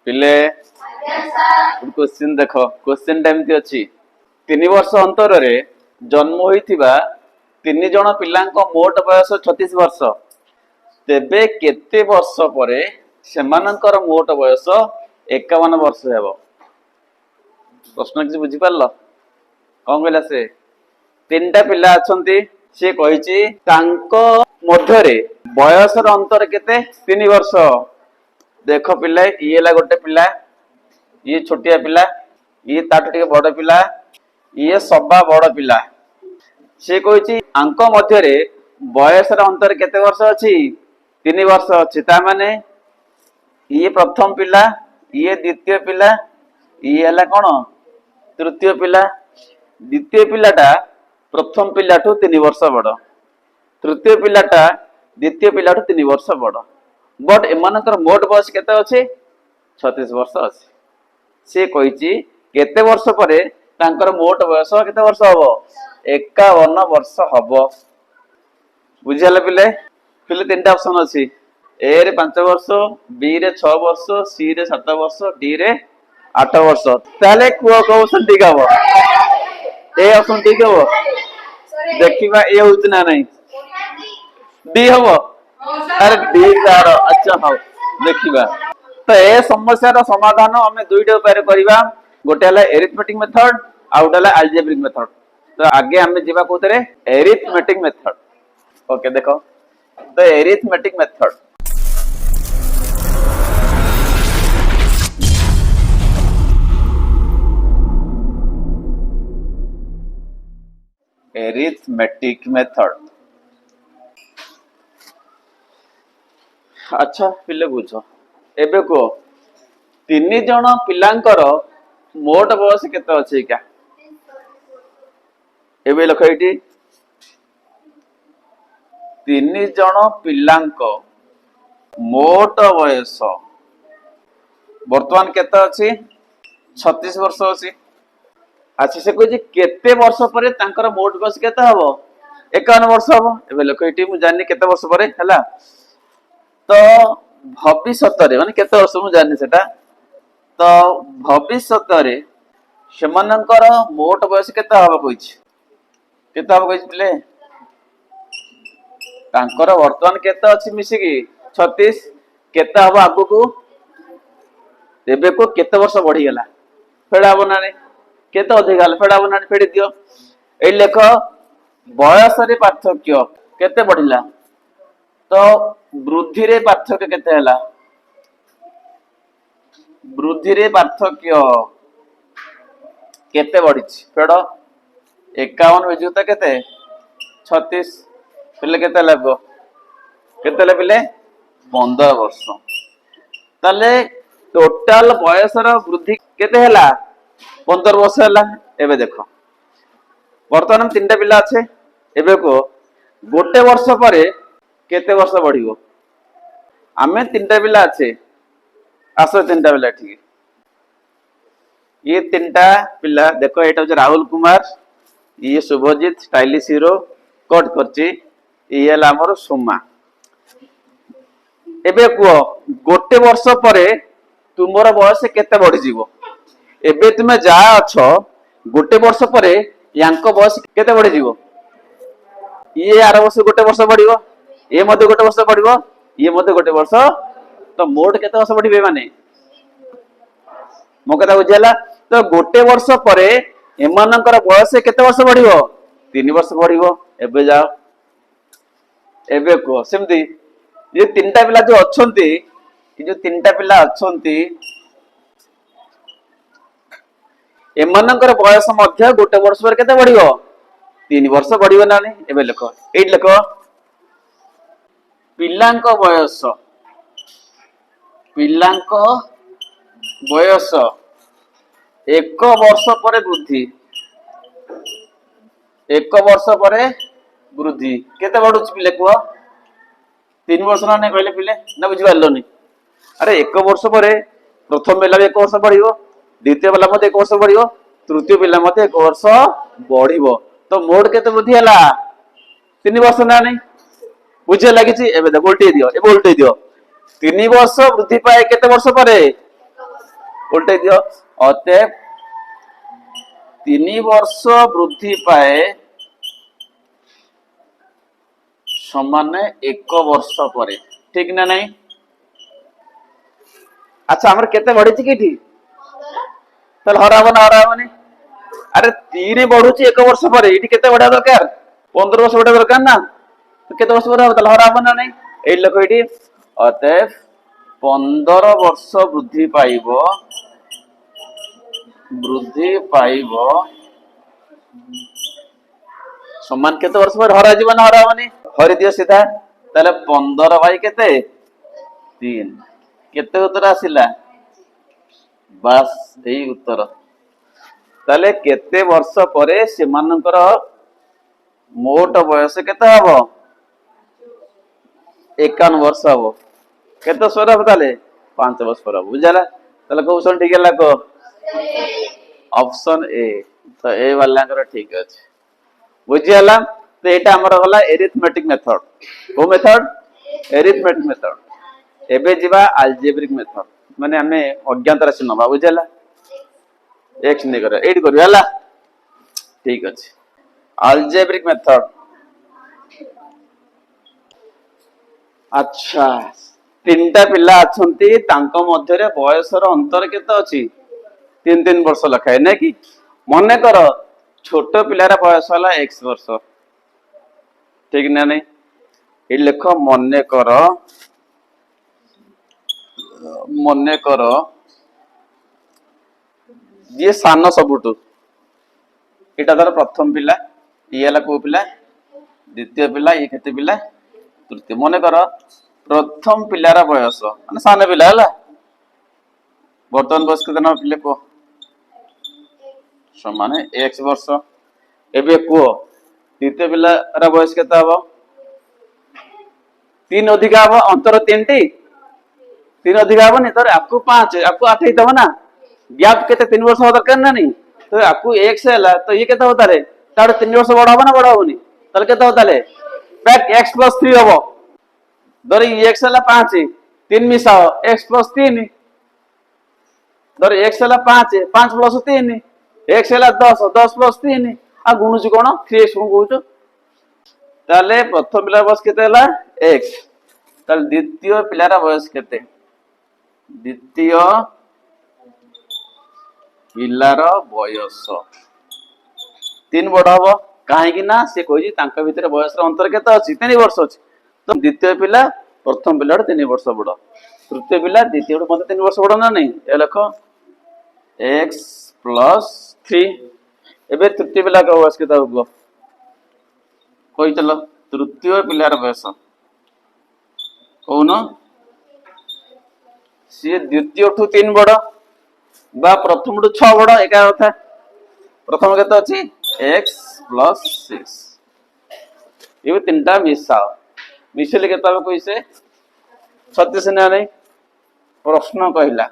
पिले क्वेश्चन देख क्वेश्चन एमती अच्छी 3 वर्ष अंतर रे जन्म होइथिबा 3 जण पिलांको मोट बयस 36 वर्ष तेबे केते वर्ष परे सेमानंकर मोट बयस 51 वर्ष हेबो। प्रश्न किसी बुझी पारलो कौन कहला से 3टा पिला अछंती से कहिची तांको मध्यरे बयसर अंतर केते 3 वर्ष। देख पिला ये ला गोटे पिला ये छोटिया पिला ये ताठू टिके बड़ पिला ये सबा बड़ पिला से कहिची आंको मध्यरे बयसर अंतर केते वर्ष अछि 3 वर्ष अछि। ता माने ये प्रथम पिला ये द्वितीय पिला ये हला कोन तृतीय पिला। द्वितीय पिलाटा प्रथम पिलाठू 3 वर्ष बड़ तृतीय पिलाटा द्वितीय पिलाठू 3 वर्ष बड़ बट एमानकर मोट बयस केते अछि 36 वर्ष अछि। से कहिची केते वर्ष परे तांकर मोट बयस केते वर्ष हबो 51 वर्ष हबो। बुझियाले पिले पिले 3टा ऑप्शन अछि ए रे 5 वर्ष बी रे 6 वर्ष सी रे 7 वर्ष डी रे 8 वर्ष। ताले को ऑप्शन ठीक हबो ए ऑप्शन ठीक हबो देखिबा ए होत ना नहीं डी हबो अरे डी तार अच्छा हो देखिबा। तो ए समस्या रो समाधान हमें दुईटा उपाय करिबा गोटे हला एरिथमेटिक मेथड आ गोटे हला अलजेब्रिक मेथड। तो आगे हमें जीवा कोतरे एरिथमेटिक मेथड। ओके देखो तो एरिथमेटिक मेथड एरिथमेटिक मेथड। अच्छा पिले बुझ एबे को 3 जण पिलांकर मोट बयस केते अछि क्या एबे लख एटी 3 जण पिलांको मोट बयस वर्तमान केते अछि 36 वर्ष अछि। अच्छा से कहै केते वर्ष परे तांकर मोट बयस केते हबो 51 वर्ष हबो। एबे लख एटी मु जानि केते वर्ष परे हला तो भविष्यत रे माने केते वर्ष मु जानि सेटा तो भविष्यत रे सेमानंकर मोट बयस केते हबो कहिछि केते हबो कहिछि पिले तांकर वर्तमान केते अछि मिसी की 36 केते हबो आगु को एबे को केते वर्ष बढ़ी गेला फेडा हबो ना केते अधिक गेला फेडा हबो ना फेडी दियो। ए लेख बयस रे पार्थक्य केते बढ़िला तो वृद्धि रे पार्थक्य केते हला वृद्धि रे पार्थक्य केते बढ़िछि फेड 51 विजुता केते 36 पिले केते लागो केते ले पिले 15 वर्ष। ताले टोटल बयस रो वृद्धि केते हला 15 वर्ष हला। एबे देखो वर्तमान 3टा पिला আছে एबे को गोटे वर्ष परे केते वर्ष बढ़िबो आमे 3टा पिला আছে आसो 3टा पिला ठीक ये 3टा पिला देखो एटा हो राहुल कुमार ये शुभजीत स्टाइलिश हीरो कट करची ये हला हमर सोमा। एबे को गोटे वर्ष परे तुमर बयस केते बढ़ी जीवो एबे तुमे जा अछो गोटे वर्ष परे यांको बयस केते बढ़ी जीवो ये आर वर्ष गोटे वर्ष बढ़िबो ये मध्य गोटे वर्ष बढ़िबो ये मध्य गोटे वर्ष तो मोट केते वर्ष बढ़िबे माने मो कथा बुझियला। तो गोटे वर्ष परे एमानंकर बयस केते वर्ष बढ़िबो 3 वर्ष बढ़िबो। एबे जाओ एबे को सेमती ये 3टा पिला जो अछंती ये जो 3टा पिला अछंती एमानंकर बयस मध्य गोटे वर्ष पर केते बढ़िबो 3 वर्ष बढ़िबो ना नै। एबे लेखो एट लेखो पिलांको बयस 1 वर्ष परे वृद्धि 1 वर्ष परे वृद्धि केते बढ़ुछि पिले को 3 वर्ष ना नै कहले पिले ना बुझि पारलोनी। अरे 1 वर्ष परे प्रथम पिला 1 वर्ष बढ़िबो द्वितीय पिला मते 1 वर्ष बढ़िबो तृतीय पिला मते 1 वर्ष बढ़िबो तो मोट केते वृद्धि हला 3 वर्ष ना नै बुझे लागिछि। एबे उल्टे दियो 3 वर्ष वृद्धि पाए केते वर्ष परे उल्टे दियो अतएव 3 वर्ष वृद्धि पाए समान 1 वर्ष पर ठीक ना नहीं। अच्छा हमर केते बढ़ी कि ताल हराबनी अरे 3 बढ़ुची 1 वर्ष पर ये केते बढ़ा दरकार 15 वर्ष बढ़ा दरकार ना तो केते वर्ष पर ताल हराब ना नहीं ए लोक ये अतएव 15 वर्ष वृद्धि पाइब समान केते वर्ष पर हरा जीवन हराबनी हरि दियो सीधा ताले 15 भाई केते 3 केते उत्तर आसिला बास यही उत्तर ताले केते वर्ष परे से मानकर मोट बयस केते हबो 51 वर्ष हबो केते वर्ष हबो ताले 5 वर्ष पर हबो बुझाला ताले को ऑप्शन ठीक है को ऑप्शन ए तो ए वाला कर ठीक अछि बुझियाला तो एटा हमर होला एरिथमेटिक मेथड को मेथड एरिथमेटिक मेथड एबे जिबा अलजेब्रिक मेथड माने हमें अज्ञात राशि नबा बुझला एक्स नहीं करे 8 करू हला ठीक अछि अलजेब्रिक मेथड अच्छा तीनटा पिला अछंती तांको मध्य रे बयसर अंतर केते अछि 3 वर्ष लखाए नै कि मने कर छोट पिलार बयस होला x वर्ष ठीक ना नहीं ये लेख मने कर ये सान सबुटू एटा धर प्रथम पिला ये को पिला द्वितीय पिला ये केते पिला तृतीय मने कर प्रथम पिलार बयस माने सान पिला हला वर्तमान बयस केते ना पिले को समान x वर्ष एबे को द्वितीय पिलार बयस केते हबो 3 अधिका हबो अंतर 3 अधिका हबो नि तोर आपको 5 आपको 8 ही दबो ना गैप केते 3 वर्ष हो दरकार ना नहीं तो आपको 1 से हला तो ये केते होता रे तार 3 वर्ष बड़ा हबो ना बड़ा हबो नि तार केते होता ले बैक x + 3 हबो दर x हला 5 3 मिसाओ x + 3 दर x हला 5 5 + 3 x हला 10 10 + 3 आ गुणुची कोन 3x को कहउछ ताले प्रथम पिलार बयस केते हला x ताले द्वितीय पिलार बयस केते द्वितीय पिलार बयस 3 बड़ हबो काहे कि ना से कहि तांका भितर बयस र अंतर केते अछि 3 वर्ष अछि तो द्वितीय पिला प्रथम पिलार 3 वर्ष बड़ तृतीय पिला द्वितीय मते 3 वर्ष बड़ ना नहीं ए लख x + 3 एबे तृतीय पिला का बयस केते हबो कोइ चलो तृतीय पिलार बयस कौन सी द्वितीय ठू 3 बड़ बा प्रथम ठू 6 बड़ एका कथा प्रथम केते अछि x + 6 ये तीनटा मिसाओ मिसले केते हबो कोइ से 36 ना नहीं प्रश्न कहला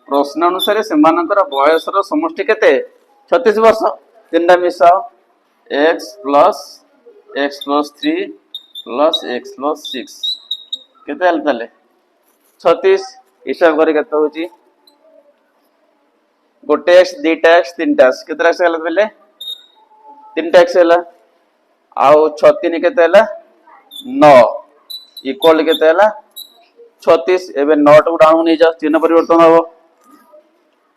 प्रश्न अनुसार से मानकर बयस रो समष्टि केते 36 वर्ष तीनटा मिसाओ x + 3 + x + 6 केते हल तले 36 हिसाब करी केते होची गोटे x दुईटा x तीनटा x केते x हला पहले तीनटा x हला आउ 6 3 केते हला 9 इक्वल केते हला 36 एबे 9 टू डाउन नै जा चिन्ह परिवर्तन हो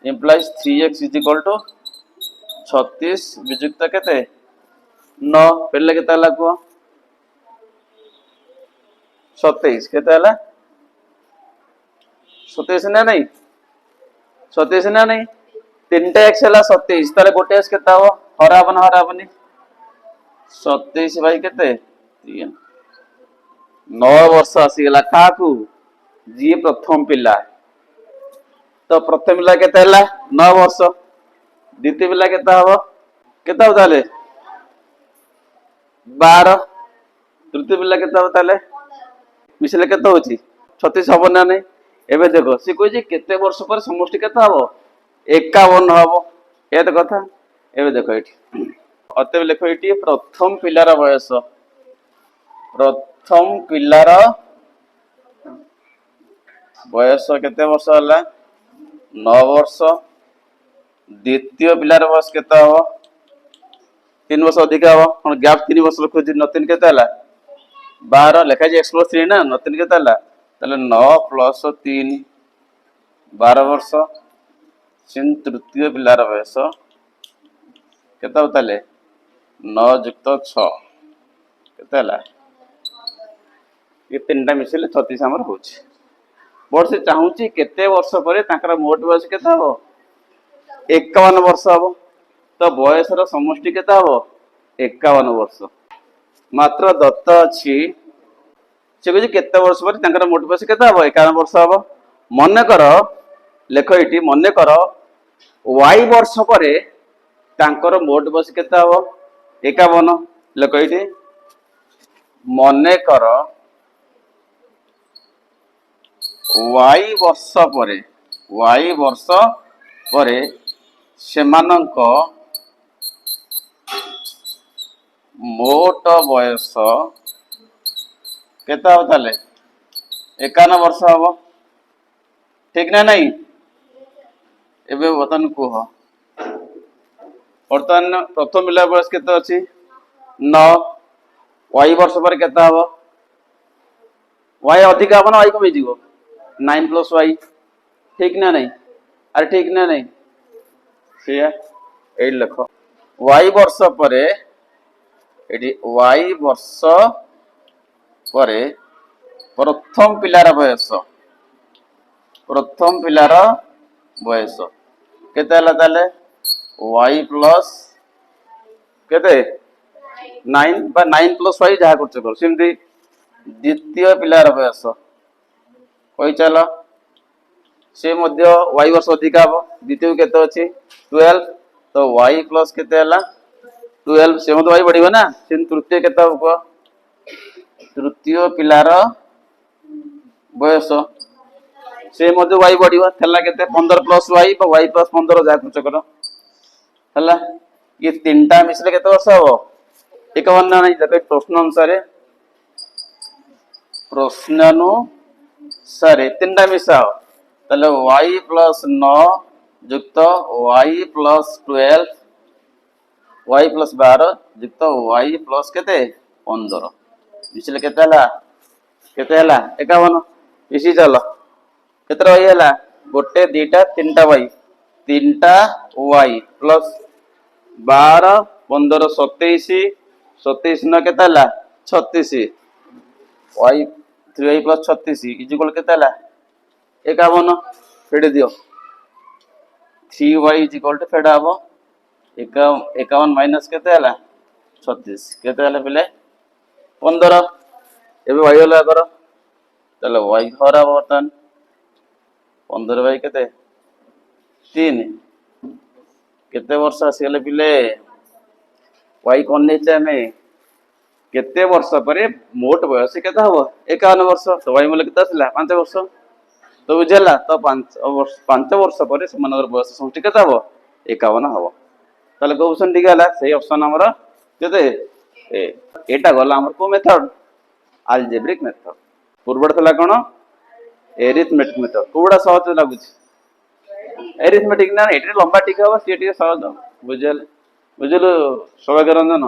इंप्लाइज 3x = 36 विजुक्त केते 9 पहले केते हला को 27 केते हला 27 ना नहीं 27 ना नहीं तीनटा x हला 27 ताले गोटे x केते हो हराबनी 27 भाई केते 3 9 वर्ष आसी गला काकू जी प्रथम पिला तो प्रथम पिला केते हला 9 वर्ष द्वितीय पिला केते हबो केते हो ताले 12 तृतीय पिला केते हो ताले मिसले केते होची 36 हबो ना नहीं एबे देखो से कोइ जे केते वर्ष पर समष्टि केते हबो 51 हबो ए त कथा एबे देखो एठी अतएव लेखो एठी प्रथम पिलार बयस प्रथम पिलार बयस केते वर्ष हला 9 वर्ष द्वितीय पिलार बयस केते हबो 3 वर्ष अधिक हबो कोन गैप 3 वर्ष रखुची न 3 केते हला 12 लेखा जे x + 3 ना न 3 केते हला ताले 9 + 3 12 वर्ष सिन तृतीय पिलार बयस केते होताले 9 + 6 केते हला ये तीनटा मिसले 36 हमर होची बोर्ड से चाहूची केते वर्ष परे ताकर मोट बयस केते हबो 51 वर्ष हबो तो बयसर समष्टि केते हबो 51 वर्ष मात्र दत्त अछि से कहै केते वर्ष परे ताकर मोट बयस केते हबो 51 वर्ष हबो मने कर लेख इटी मने कर y वर्ष परे तांकर मोट बयस केते हबो 51 लेख इटी मने कर y वर्ष परे सेमानंक मोट बयस केता हो ताले 51 वर्ष हबो ठीक ना नहीं एबे बतन कुह वर्तमान प्रथम मिला बयस केते अछि 9 y वर्ष पर केता हबो y अधिक हबो ना y कमी जीवो 9 + y ठीक ना नहीं अरे ठीक ना नहीं सिया ए लिखो y वर्ष परे एडी y वर्ष परे प्रथम पिलार बयस केते हला ताले y प्लस केते 9 बा 9 + y जहा करछ कर सिमदी द्वितीय पिलार बयस कोई चलो से मध्य y वर्ष अधिक हबो द्वितीय केते अछि 12 तो y प्लस केते हला 12 से मध्य y बढ़िबो ना सिन तृतीय केते हबो तृतीय पिलार बयस से मध्य y बढ़िबो थला केते 15 + y बा y + 15 जा कुछ कर हला ये तीनटा मिसले केते वर्ष हबो 51 ना नहीं जते प्रश्न अनुसार तीनटा मिसाओ ताले y + 9 युक्त y + 12 y + 12 युक्त y + केते 15 मिसले केते हला 51 इसी चलो केते y हला गोटे दीटा तीनटा y तीनटा y + 12 15 27 27 न केते हला 36 y 3y + 36 इक्वल केते हला 51 फेड दियो 3y = फेड हबो 51 माइनस केते हला 36 केते हला पिले 15 एबे y हला करो चलो y घर बर्तन 15 केते 3 केते वर्ष आसीले पिले y कोन नै चाहे केते वर्ष परे मोट बयस केते हबो 51 वर्ष तो y मूल्य केते आसीला 5 वर्ष तो बुझला तो 5 वर्ष पर समानर बयस समष्टि केते हबो 51 हबो ताले को ऑप्शन ठीक हला सही ऑप्शन हमर केते ए एटा गला हमर को मेथड अलजेब्रिक मेथड पूर्वड थला कोन एरिथमेटिक मेथड कोडा सहज लागु एरिथमेटिक ना एटे लंबा ठीक हबो से सहज बुझल बुझलो सौभाग्य रंजन